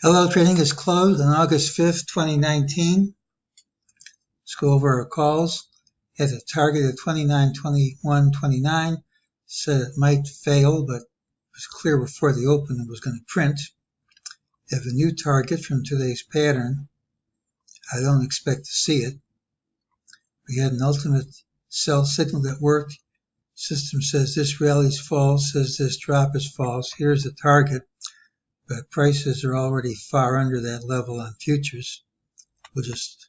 LL trading is closed on August 5th, 2019. Let's go over our calls. Had a target of 29.21.29. Said it might fail, but it was clear before the open it was going to print. Have a new target from today's pattern. I don't expect to see it. We had an ultimate sell signal that worked. System says this rally is false, says this drop is false. Here's the target, but prices are already far under that level on futures. We'll just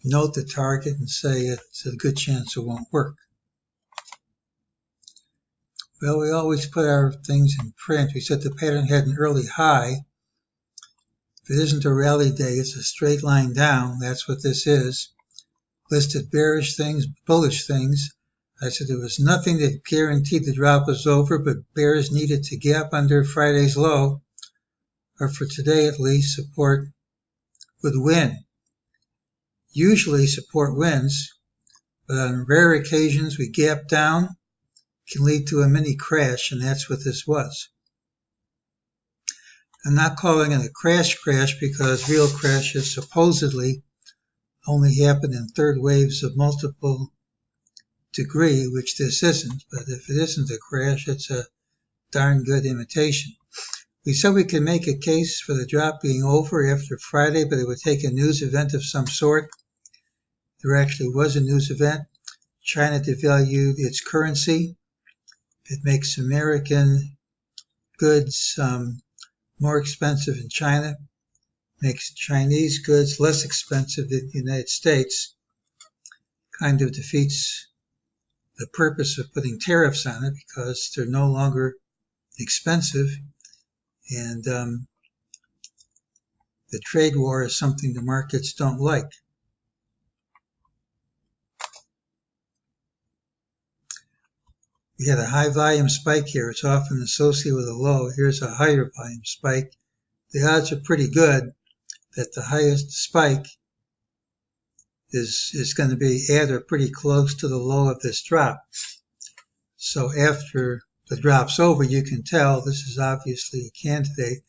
note the target and say it's a good chance it won't work. Well, we always put our things in print. We said the pattern had an early high. If it isn't a rally day, it's a straight line down. That's what this is. Listed bearish things, bullish things. I said there was nothing that guaranteed the drop was over, but bears needed to gap under Friday's low, or for today at least, support would win. Usually support wins, but on rare occasions we gap down, can lead to a mini crash, and that's what this was. I'm not calling it a crash because real crashes supposedly only happen in third waves of multiple degree, which this isn't, but if it isn't a crash, it's a darn good imitation. We said we could make a case for the drop being over after Friday, but it would take a news event of some sort. There actually was a news event. China devalued its currency. It makes American goods more expensive in China, makes Chinese goods less expensive in the United States, kind of defeats the purpose of putting tariffs on it because they're no longer expensive, and the trade war is something the markets don't like. We had a high volume spike here. It's often associated with a low. Here's a higher volume spike. The odds are pretty good that the highest spike is going to be at or pretty close to the low of this drop. So after the drop's over, you can tell this is obviously a candidate.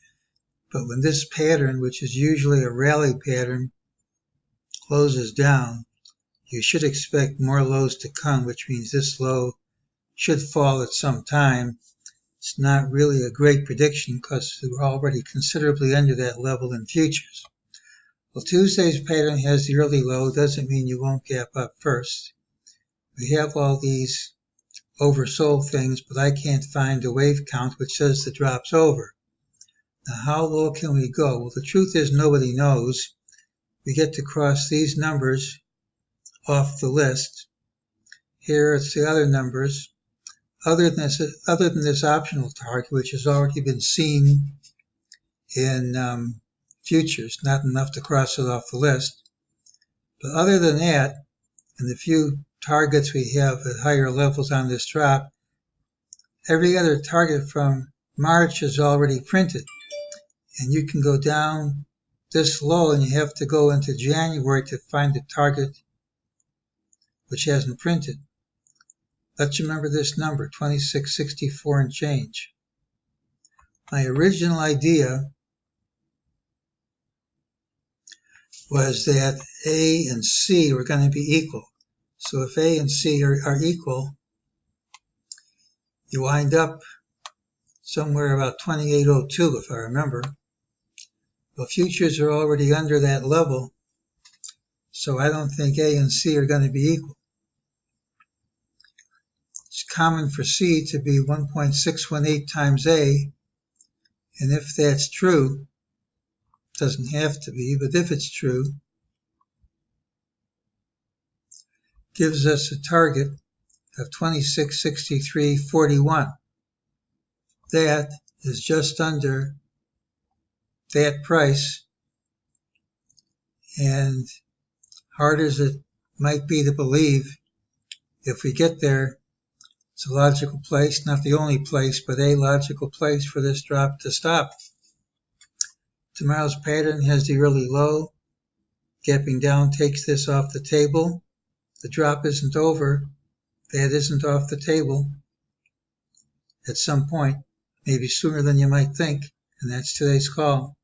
But when this pattern, which is usually a rally pattern, closes down, you should expect more lows to come, which means this low should fall at some time. It's not really a great prediction because we're already considerably under that level in futures. Well, Tuesday's pattern has the early low. Doesn't mean you won't gap up first. We have all these oversold things, but I can't find a wave count which says the drop's over. Now, how low can we go? Well, the truth is nobody knows. We get to cross these numbers off the list. Here it's the other numbers. Other than this optional target, which has already been seen in futures, not enough to cross it off the list. But other than that, and the few targets we have at higher levels on this drop, every other target from March is already printed. And you can go down this low and you have to go into January to find a target which hasn't printed. Let's remember this number, 2664 and change. My original idea was that A and C were going to be equal. So if A and C are equal, you wind up somewhere about 2802, if I remember. Well, futures are already under that level, so I don't think A and C are going to be equal. It's common for C to be 1.618 times A, and if that's true, it doesn't have to be, but if it's true, gives us a target of 2663.41. That is just under that price, and hard as it might be to believe, if we get there, it's a logical place, not the only place, but a logical place for this drop to stop. Tomorrow's pattern has the early low. Gapping down takes this off the table. The drop isn't over. That isn't off the table. At some point, maybe sooner than you might think, and that's today's call.